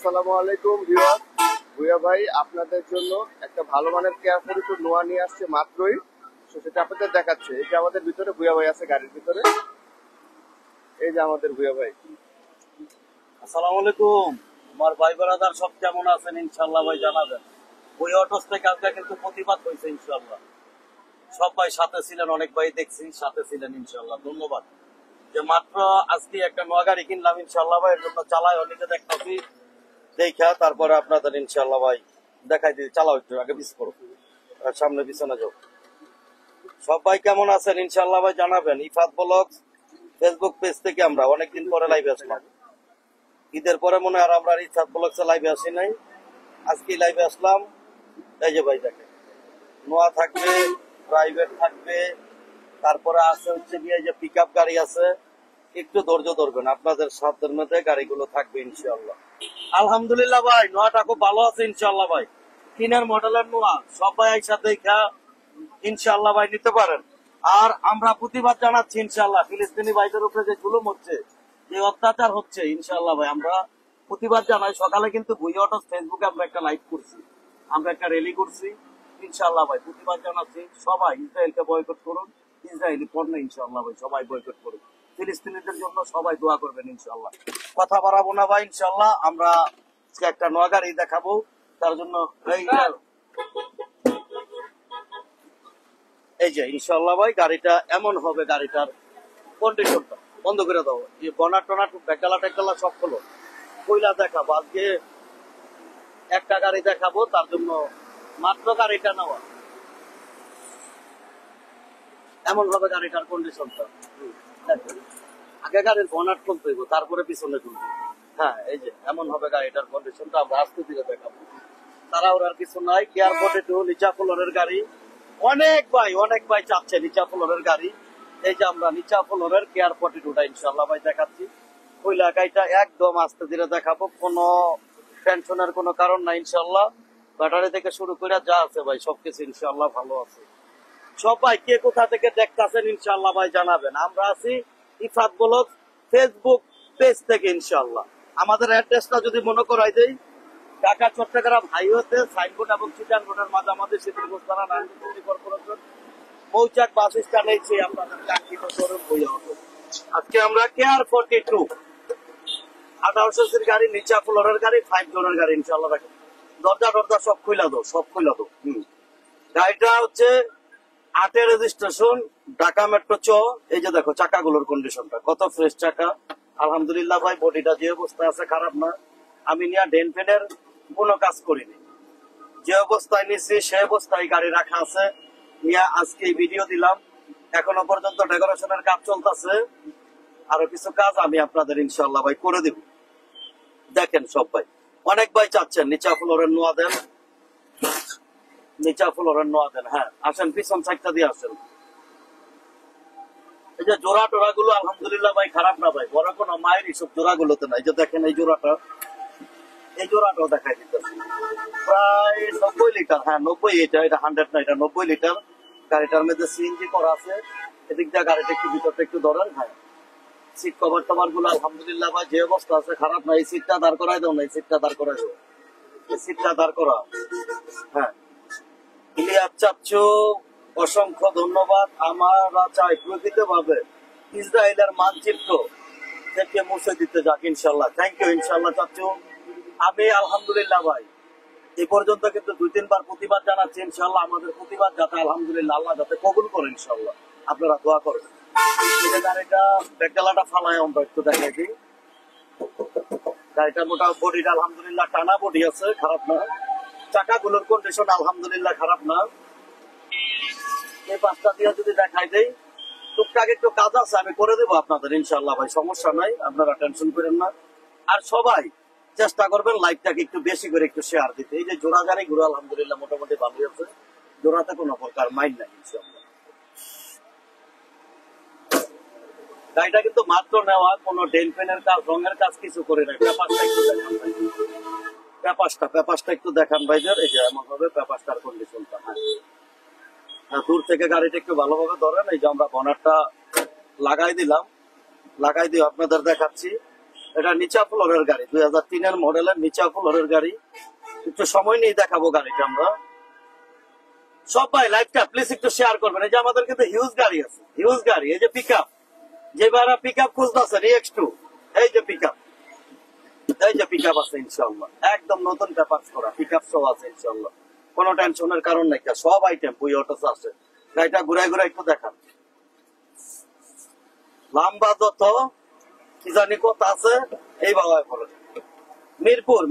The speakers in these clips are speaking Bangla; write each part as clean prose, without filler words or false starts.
আসসালামু আলাইকুম ভিউয়ার। ভুয়া ভাই আপনাদের জন্য একটা ভালো মানের কেয়ার ফরিটুর নোয়া নিয়ে আসছে মাত্রই, তো সেটা আপনাদের দেখাচ্ছে। এই যে আমাদের ভিতরে ভুয়া ভাই আছে গাড়ির ভিতরে, এই যে আমাদের ভুয়া ভাই। আসসালামু আলাইকুম। আমার ভাই ব্রাদার সব কেমন আছেন? ইনশাল্লাহ ভাই জানাবেন। ওই অটোস থেকে আজকে কিন্তু প্রতিবাদ হয়েছে ইনশাল্লাহ। সব ভাই সাথে ছিলেন, অনেক ভাই দেখছি সাথে ছিলেন ইনশাল্লাহ, ধন্যবাদ। যে মাত্র আজকে একটা নয়া গাড়ি কিনলাম ইনশাল্লাহ ভাই, এর জন্য চালাই অনেকে দেখতেছি দেখা, তারপরে আপনাদের ইনশাল্লাহ ভাই দেখাই দিই। চালাও একটু আগে পিছ করো, আর সামনে পিছনে যাও। সব ভাই কেমন আছেন ইনশাল্লাহ ভাই জানাবেন। ইফাত ব্লগস ফেসবুক পেজ থেকে আমরা অনেকদিন পরে লাইভে আসলাম। ঈদের পরে মনে হয় আর আমরা ইফাত ব্লগসে লাইভে আসি নাই, আজকে লাইভে আসলাম। এই যে ভাই দেখেন, নোয়া থাকবে, প্রাইভেট থাকবে, তারপরে আছে হচ্ছে গিয়ে যে পিক আপ গাড়ি আছে। একটু ধৈর্য ধরবেন, আপনাদের সাধ্যের মধ্যে গাড়িগুলো থাকবে ইনশাআল্লাহ। আলহামদুলিল্লাহ ভাই, নোয়াটা খুব ভালো আছে ইনশাআল্লাহ ভাই। 3-এর মডেলের নোয়া, সবাই একসাথে ইনশাআল্লাহ ভাই নিতে পারেন। আর আমরা প্রতিবাদ জানাচ্ছি ইনশাআল্লাহ ফিলিস্তিনি ভাইদের উপরে যে জুলুম হচ্ছে, যে অত্যাচার হচ্ছে, ইনশাআল্লাহ ভাই আমরা প্রতিবাদ জানাই। সকালে কিন্তু ভুইয়া অটোস ফেসবুকে আমরা একটা লাইভ করছি, আমরা একটা র্যালি করছি ইনশাআল্লাহ ভাই। প্রতিবাদ জানাচ্ছি, সবাই ইসরায়েলকে বয়কট করুন, ইসরায়েলি পণ্য ইনশাআল্লাহ ভাই সবাই বয়কট করুন। ফিলিস্তিনিদের জন্য সবাই দোয়া করবেন ইনশাআল্লাহ। কথা বাড়াবো না ভাই, ইনশাআল্লাহ আমরা একটা নয়া গাড়ি দেখাবো। তার জন্য এই যে ইনশাআল্লাহ ভাই গাড়িটা এমন হবে, গাড়িটার কন্ডিশনটা বন্ধ করে দাও। যে বনার টনার ব্যাকডালা ট্যাকডালা সব হলো, কইলা দেখাবো। আজকে একটা গাড়ি দেখাবো, তার জন্য মাত্র গাড়িটা নেওয়া। এমন ভাবে গাড়িটার কন্ডিশনটা, আগে গাড়ির বনাট খুলতে হইব, তারপরে পিছনে খুলবে। হ্যাঁ, এই যে এমন হবে গাড়িটার কন্ডিশনটা, আমরা আস্তে ধীরে দেখাবো। তারা ওর কিছু নাই। কেয়ার 42 নিচা ফ্লোরের গাড়ি, অনেক ভাই চাচ্ছে নিচা ফ্লোরের গাড়ি। এই যে আমরা নিচা ফ্লোরের কেয়ার 42টা ইনশাআল্লাহ ভাই দেখাচ্ছি। কইলা গাড়িটা একদম আস্তে ধীরে দেখাবো, কোনো টেনশনের কোনো কারণ নাই ইনশাআল্লাহ। ব্যাটারি থেকে শুরু করে যা আছে ভাই সবকিছু ইনশাআল্লাহ ভালো আছে। সবাই কে কোথা থেকে দেখতেছেন ইনশাআল্লাহ ভাই জানাবেন। আমরা আছি ইফাত ব্লগ ফেসবুক পেজ থেকে ইনশাআল্লাহ। আমাদের অ্যাড্রেসটা যদি মনে করাই দেই, ঢাকা চট্টগ্রাম হাইওয়েতে সাইনবোর্ড এবং চিটাং রোডের মাঝামাঝি শীতলকুচি থানা নারায়ণগঞ্জ কর্পোরেশন মৌচাক বাস স্ট্যান্ডে আপনাদের কাঙ্ক্ষিত শোরুম ভুইয়া অটো। আজকে আমরা কেয়ার 42 1800 সির গাড়ি, নিচা ফ্লোরের গাড়ি, 5 ডোরের গাড়ি ইনশাআল্লাহ রাখেন। দরজা টরজা সব খুইলা দাও, সব খুইলা দাও। গাড়িটা হচ্ছে 8 রেজিস্ট্রেশন, ঢাকা মেট্রো চ। এই যে দেখো চাকাগুলোর কন্ডিশনটা কত ফ্রেশ চাকা, আলহামদুলিল্লাহ ভাই। বডিটা যে অবস্থায় আছে খারাপ না। আমি নিয়ে ডেন ফেনের কোনো কাজ করিনি, যে অবস্থায় নিচ্ছি সে অবস্থায় গাড়ি রাখা আছে। নিয়ে আজকে ভিডিও দিলাম, এখনো পর্যন্ত ডেকোরেশনের কাজ চলতেছে। আরো কিছু কাজ আমি আপনাদের ইনশাআল্লাহ ভাই করে দিব। দেখেন সব ভাই, অনেক ভাই চাচ্ছেন নিচা ফ্লোরের নোয়া দেন, নিচা ফ্লোরের নোয়া দেন। হ্যাঁ আসেন, পিছন সাইডটা দিয়ে আসেন। এই যে জোড়া টোড়া গুলো আলহামদুলিল্লাহ ভাই খারাপ না ভাই, বড় কোনো মায়ের এইসব জোড়া গুলোতে না। এই যে দেখেন এই জোড়াটা, এই জোড়াটাও দেখাই দিতেছে প্রায় 90 লিটার। হ্যাঁ 90, এটা 100 না, এটা 90 লিটার। গাড়িটার মধ্যে সিএনজি করা আছে। এদিক দিয়ে গাড়িটা একটু ভিতরটা একটু ধরেন। হ্যাঁ, সিট কভার টভার গুলো আলহামদুলিল্লাহ ভাই যে অবস্থা আছে খারাপ না। এই সিটটা দাঁড় করাই দাও না, এই সিটটা দাঁড় করাই দাও, এই সিটটা দাঁড় করা। হ্যাঁ, ইলিয়াস চাচ্চু অসংখ্য ধন্যবাদ। আমরা চাই প্রকৃত ভাবে ইসরায়েলের মানচিত্র থেকে মুছে দিতে যাক ইনশাল্লাহ। থ্যাংক ইউ ইনশাল্লাহ চাচ্চু। আমি আলহামদুলিল্লাহ ভাই এই পর্যন্ত কিন্তু 2-3 বার প্রতিবাদ জানাচ্ছি ইনশাল্লাহ। আমাদের প্রতিবাদ যাতে আলহামদুলিল্লাহ আল্লাহ যাতে কবুল করে ইনশাল্লাহ, আপনারা দোয়া করেন। গাড়িটা ব্যাকডালাটা ফালায় আমরা একটু দেখাই দিই। গাড়িটা মোটা, বডিটা আলহামদুলিল্লাহ টানা বডি আছে, খারাপ না। চাকাগুলোর কন্ডিশন আলহামদুলিল্লাহ খারাপ না। এই পাঁচটা দিয়ে যদি দেখাই দেই, টুকটাক একটু কাজ আছে আমি করে দেবো আপনাদের ইনশাল্লাহ ভাই, সমস্যা নাই, আপনারা টেনশন করেন না। আর সবাই চেষ্টা করবেন লাইভটাকে একটু বেশি করে একটু শেয়ার দিতে। এই যে জোড়া গাড়ি ঘুরে আলহামদুলিল্লাহ মোটামুটি ভালোই আছে, জোড়াতে কোনো প্রকার মাইন্ড নাই ইনশাল্লাহ। গাড়িটা কিন্তু মাত্র নেওয়া, কোনো ডেন পেনের কাজ রঙের কাজ কিছু করে নাই। পেপারটা একটু দেখান ভাই, পেপারটা একটু দেখান ভাইদের। এই যে এমন হবে পেপারটার কন্ডিশনটা। দূর থেকে গাড়িটা একটু ভালোভাবে ধরেন। এই যে আমরা বনারটা লাগাই দিলাম, লাগাই দিয়ে আপনাদের দেখাচ্ছি। এটা নিচা ফ্লোরের গাড়ি, 2003-এর মডেলের নিচা ফ্লোরের গাড়ি। একটু সময় নিয়ে দেখাবো গাড়িটা আমরা। সবাই লাইভটা প্লিজ একটু শেয়ার করবেন। এই যে আমাদের কিন্তু হিউজ গাড়ি আছে, হিউজ গাড়ি। এই যে পিক আপ, যে ভাড়া পিক আপ খুঁজতেছেন EX2, এই যে পিক আপ, এই যে পিক আপ আছে ইনশাল্লাহ, একদম নতুন পেপারস করা পিক আপ সব আছে ইনশাল্লাহ। কোনো টেনশনের কারণ নাই, সব আইটেম বুই অটোস আছে। গাড়িটা ঘুরাই ঘুরাই একটু দেখান। লম্বা যত কি জানি কত আছে এইভাবে বলে।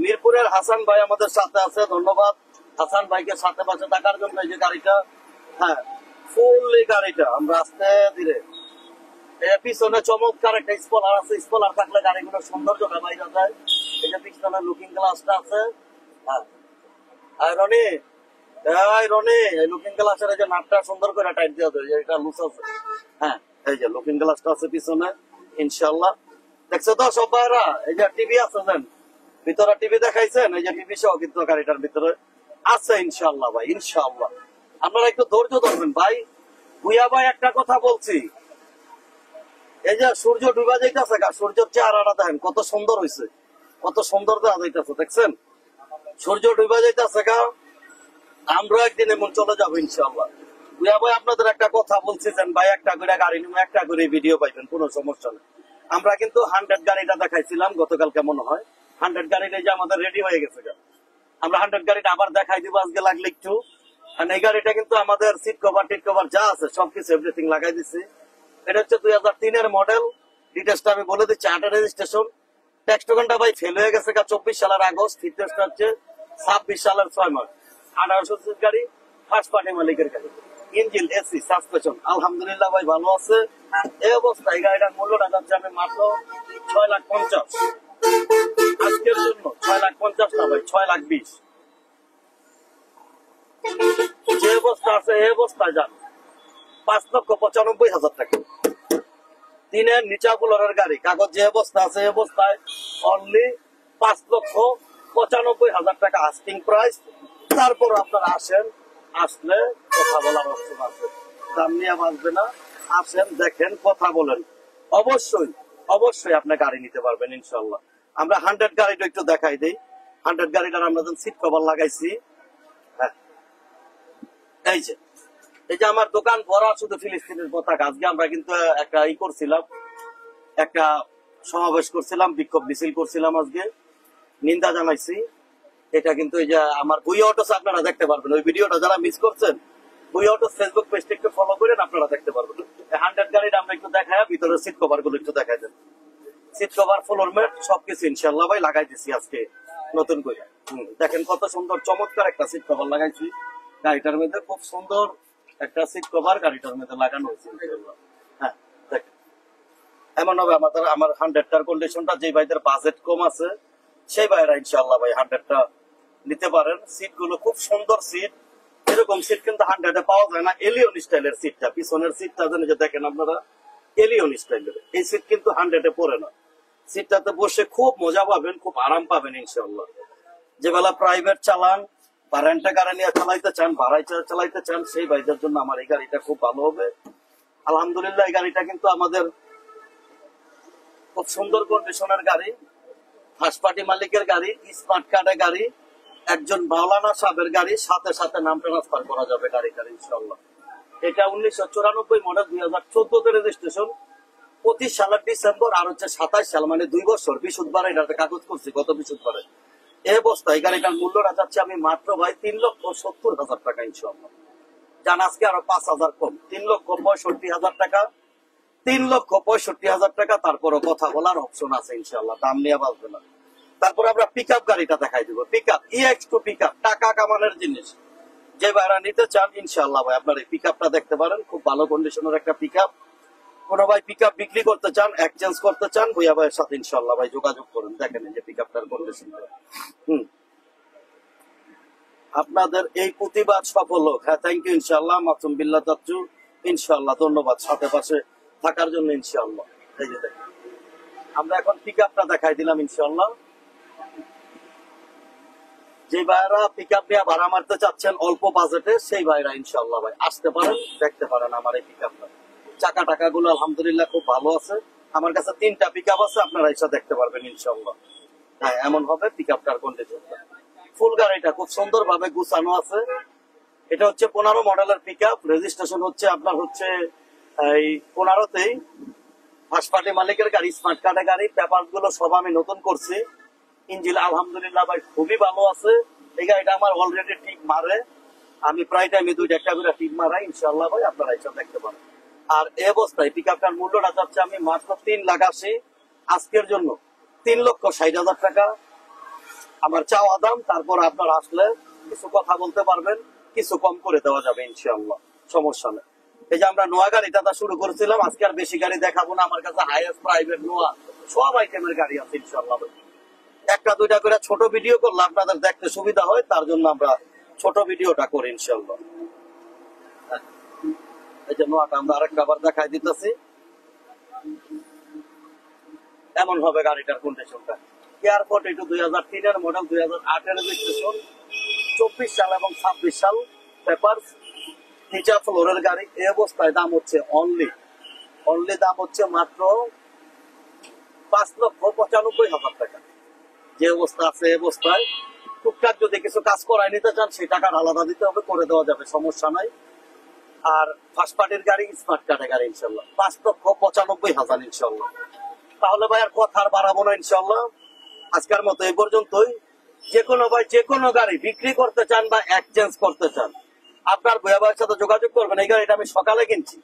মিরপুরের হাসান ভাই আমাদের সাথে আছে, ধন্যবাদ হাসান ভাইকে সাথে পাশে থাকার জন্য। এই যে গাড়িটা, হ্যাঁ ফুললি গাড়িটা আমরা আস্তে ধীরে। পিছনে চমৎকার একটা স্পলার আছে, স্পলার থাকলে গাড়িগুলোর সৌন্দর্যটা বাইরে যায়। এই যে পিছনে লুকিং গ্লাসটা আছে, হ্যাঁ রনি, রনি লুকিং গ্লাসের এই যে নাটটা সুন্দর করে টাইট দেওয়া যায়, এটা লুজ আছে। হ্যাঁ এই যে লুকিং গ্লাসটা আছে পিছনে ইনশাল্লাহ। দেখছো তো সব ভাইরা? এই যে টিভি আছে, দেন ভিতরে টিভি দেখাইছেন, এই যে টিভি সহ কিন্তু গাড়িটার ভিতরে আছে ইনশাল্লাহ ভাই, ইনশাল্লাহ। আপনারা একটু ধৈর্য ধরবেন ভাই। ভুইয়া ভাই একটা কথা বলছি, এই যে সূর্য ডুবা যাইতেছে, সূর্যের চেহারাটা দেখেন কত সুন্দর হয়েছে, কত সুন্দর দেখা যাইতেছে, দেখছেন? সূর্য ডুবা যাইতেছে গা, আমরা একদিন এমন চলে যাবো ইনশাল্লাহ। ভুইয়া ভাই আপনাদের একটা কথা বলছিলেন, ভাই একটা করে গাড়ি নিবো, একটা করে ভিডিও পাইবেন, কোনো সমস্যা নেই। আমরা কিন্তু 100 গাড়িটা দেখাইছিলাম গতকালকে, মনে হয় 100 গাড়িটা যে আমাদের রেডি হয়ে গেছে। আমরা 100 গাড়িটা আবার দেখাই দিব আজকে লাগলে একটু। এই গাড়িটা কিন্তু আমাদের সিট কভার টিট কভার যা আছে সবকিছু এভরিথিং লাগাই দিচ্ছি। এটা হচ্ছে 2003-এর মডেল। ডিটেলসটা আমি বলে দিচ্ছি। 8 রেজিস্ট্রেশন, ট্যাক্স টোকেনটা ভাই ফেল হয়ে গেছে 24 সালের আগস্ট, ফিটনেসটা হচ্ছে 26 সালের 6 মাস। 1800 গাড়ি, ফার্স্ট পার্টি মালিকের গাড়ি। ইঞ্জিন, এসি, সাসপেনশন আলহামদুলিল্লাহ ভাই ভালো আছে। এই অবস্থায় এই গাড়িটার মূল্যটা যাচ্ছে আমি মাত্র 6,50,000 আজকের জন্য। 6,50,000 না ভাই, 6,20,000। যে অবস্থা আছে এই অবস্থায় যান 5,95,000 টাকা। দিনের নিচা ফ্লোরের গাড়ি, কাগজ যে অবস্থা আছে এই অবস্থায় অনলি 5,95,000 টাকা আস্কিং প্রাইস। তারপর আপনারা আসেন, আসলে কথা বলার অপশন আছে, দাম নিয়ে বাঁচবে না। আসেন, দেখেন, কথা বলেন, অবশ্যই অবশ্যই আপনি গাড়ি নিতে পারবেন ইনশাল্লাহ। আমরা 100 গাড়িটা একটু দেখাই দিই। 100 গাড়িটার আমরা সিট কভার লাগাইছি। হ্যাঁ এই যে, এই যে আমার দোকান ভরা শুধু ফিলিস্তিনের পতাকা। আজকে আমরা কিন্তু একটা করছিলাম, একটা সমাবেশ করছিলাম, বিক্ষোভ মিছিল করছিলাম, আজকে নিন্দা জানাইছি। এটা কিন্তু এই যে আমার বুই অটোস আপনারা দেখতে পারবেন। ওই ভিডিওটা যারা মিস করছেন, বুই অটোস ফেসবুক পেজটা একটু ফলো করেন, আপনারা দেখতে পারবেন। 100 গাড়িটা আমরা একটু দেখাই, ভিতরে সিট কভার গুলো একটু দেখাই দেন। সিট কভার, ফ্লোর ম্যাট সবকিছু ইনশাল্লাহ ভাই লাগাই দিচ্ছি আজকে নতুন করে। দেখেন কত সুন্দর চমৎকার একটা সিট কভার লাগাইছি গাড়িটার মধ্যে। খুব সুন্দর একটা সিট কভার গাড়িটার মধ্যে লাগানো হয়েছে ইনশাল্লাহ। হ্যাঁ দেখেন, এমন হবে আমার 100টার কন্ডিশনটা, যে ভাইদের বাজেট কম আছে সেই ভাইরা ইনশাল্লাহ ভাই 100টা নিতে পারেন। সিট গুলো খুব সুন্দর সিট, এরকম সিট কিন্তু 100-এ পাওয়া যায় না। এলিয়ন স্টাইলের সিটটা, পিছনের সিটটা যে দেখেন আপনারা এলিয়ন স্টাইলের, এই সিট কিন্তু 100-এ পড়ে না। সিটটাতে বসে খুব মজা পাবেন, খুব আরাম পাবেন ইনশাল্লাহ। যে বেলা প্রাইভেট চালান বা রেন্টে গাড়ি নিয়ে চালাইতে চান, ভাড়ায় চালাইতে চান, সেই ভাইদের জন্য আমার এই গাড়িটা খুব ভালো হবে আলহামদুলিল্লাহ। এই গাড়িটা কিন্তু আমাদের খুব সুন্দর কন্ডিশনের গাড়ি, ফার্স্ট পার্টি মালিকের গাড়ি, স্মার্ট কার্ডের গাড়ি, একজন মাওলানা সাহেবের গাড়ি, সাথে সাথে নাম ট্রান্সফার করা যাবে গাড়িটার ইনশাল্লাহ। এটা 1994 মডেল, 2014-তে রেজিস্ট্রেশন, 25 সালের ডিসেম্বর, আর হচ্ছে 27 সাল, মানে 2 বছর। বিশুদ্ধবারে এটাতে কাগজ করছি গত বিশুদ্ধবারে। এই অবস্থায় এই গাড়িটার মূল্যটা যাচ্ছে আমি মাত্র ভাই 3,70,000 টাকা ইনশাল্লাহ। জান আজকে আরো 5,000 কম, 3,65,000 টাকা, 3,65,000 টাকা। তারপরও কথা বলার অপশন আছে ইনশাল্লাহ, দাম নিয়ে বাঁচবে না। তারপর আমরা পিক আপ গাড়িটা দেখাই দিব। Pick up, EX2 pick up, টাকা কামানোর জিনিস। যে ভাইরা নিতে চান ইনশাল্লাহ ভাই আপনার এই পিক আপটা দেখতে পারেন। খুব ভালো কন্ডিশনের একটা পিক আপ। কোনো ভাই পিক আপ বিক্রি করতে চান, এক্সচেঞ্জ করতে চান, ভুইয়া ভাইয়ের সাথে ইনশাল্লাহ ভাই যোগাযোগ করুন। দেখেন এই যে পিক আপটার কন্ডিশন। আপনাদের এই প্রতিবাদ সফল হোক। হ্যাঁ থ্যাংক ইউ ইনশাল্লাহ। মাসুম বিল্লাহ চাচ্চু ইনশাল্লাহ, ধন্যবাদ সাথে পাশে থাকার জন্য ইনশাল্লাহ। এই যে দেখেন আমরা এখন পিক আপটা দেখাই দিলাম ইনশাল্লাহ। যে ভাইরা পিক আপ নিয়ে ভাড়া মারতে চাচ্ছেন অল্প বাজেটে, সেই ভাইরা ইনশাল্লাহ ভাই আসতে পারেন, দেখতে পারেন আমার এই পিক আপটা। চাকা টাকা গুলো আলহামদুলিল্লাহ খুব ভালো আছে, আমার কাছে 3টা পিক আপ আছে, আপনারা এসে দেখতে পারবেন ইনশাল্লাহ। হ্যাঁ, এমন হবে পিক আপটার কন্ডিশনটা। ফুল গাড়িটা খুব সুন্দর ভাবে গুছানো আছে। এটা হচ্ছে 15 মডেলের পিক আপ। রেজিস্ট্রেশন হচ্ছে আপনার হচ্ছে এই 15তেই। ফার্স্ট পার্টি মালিকের গাড়ি, স্মার্ট কার্ডের গাড়ি। পেপার গুলো সব আমি নতুন করছি। ইঞ্জিন আলহামদুলিল্লাহ ভাই খুবই ভালো আছে। এই গাড়িটা আমার অলরেডি টিপ মারে। আমি প্রায় টাইমে 2টা করে টিপ মারাই ইনশাল্লাহ ভাই, আপনারা এসব দেখতে পারেন। আর এই অবস্থায় পিক আপটার মূল্যটা যাচ্ছে আমি মাত্র 3,80,000 আজকের জন্য। 3,60,000 টাকা আমার চাওয়া দাম। তারপর আপনারা আসলে কিছু কথা বলতে পারবেন, কিছু কম করে দেওয়া যাবে ইনশাআল্লাহ, সমস্যা নেই। এই যে আমরা নোয়া গাড়িটা শুরু করেছিলাম, আজকে আর বেশি গাড়ি দেখাবো না। আমার কাছে হাইয়েস্ট প্রাইভেট নোয়া সব আইটেমের গাড়ি আছে ইনশাআল্লাহ। 1-2টা করে ছোট ভিডিও করলে আপনাদের দেখতে সুবিধা হয়, তার জন্য আমরা ছোট ভিডিওটা করি ইনশাআল্লাহ। এই যে নোয়াটা আমরা আরেকটা আবার দেখাই দিতেছি। এমন হবে গাড়িটার কন্ডিশনটা। এয়ারপোর্ট এটা 2003-এর মডেল, 2008-এর রেজিস্ট্রেশন, 24 সাল এবং 26 সাল পেপারস, নিচা ফ্লোরের গাড়ি। এই অবস্থায় দাম হচ্ছে অনলি দাম হচ্ছে মাত্র 5,95,000 টাকা। যে অবস্থা আছে এই অবস্থায় টুকটাক যদি কিছু কাজ করাই নিতে চান, সেই টাকার আলাদা দিতে হবে, করে দেওয়া যাবে, সমস্যা নাই। আর ফার্স্ট পার্টির গাড়ি, স্মার্ট কার্ডের গাড়ি ইনশাল্লাহ 5,95,000 ইনশাল্লাহ। তাহলে ভাই আর কথা আর বাড়াবো না ইনশাল্লাহ, আজকের মতো এই পর্যন্তই। যে কোনো ভাই যে কোনো গাড়ি বিক্রি করতে চান বা এক্সচেঞ্জ করতে চান, আপনার ভূয়া ভাইয়ের সাথে যোগাযোগ করবেন। এই গাড়িটা আমি সকালে কিনছি,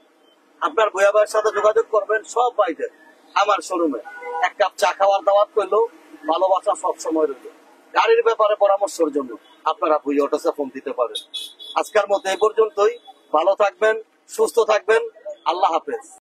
আপনার ভূয়া ভাইয়ের সাথে যোগাযোগ করবেন। সব ভাইদের আমার শোরুমে 1 কাপ চা খাওয়ার দাওয়াত করলো, ভালোবাসা সবসময় রইল। গাড়ির ব্যাপারে পরামর্শের জন্য আপনারা ভূয়া অটোসে ফোন দিতে পারেন। আজকের মতো এই পর্যন্তই। ভালো থাকবেন, সুস্থ থাকবেন, আল্লাহ হাফেজ।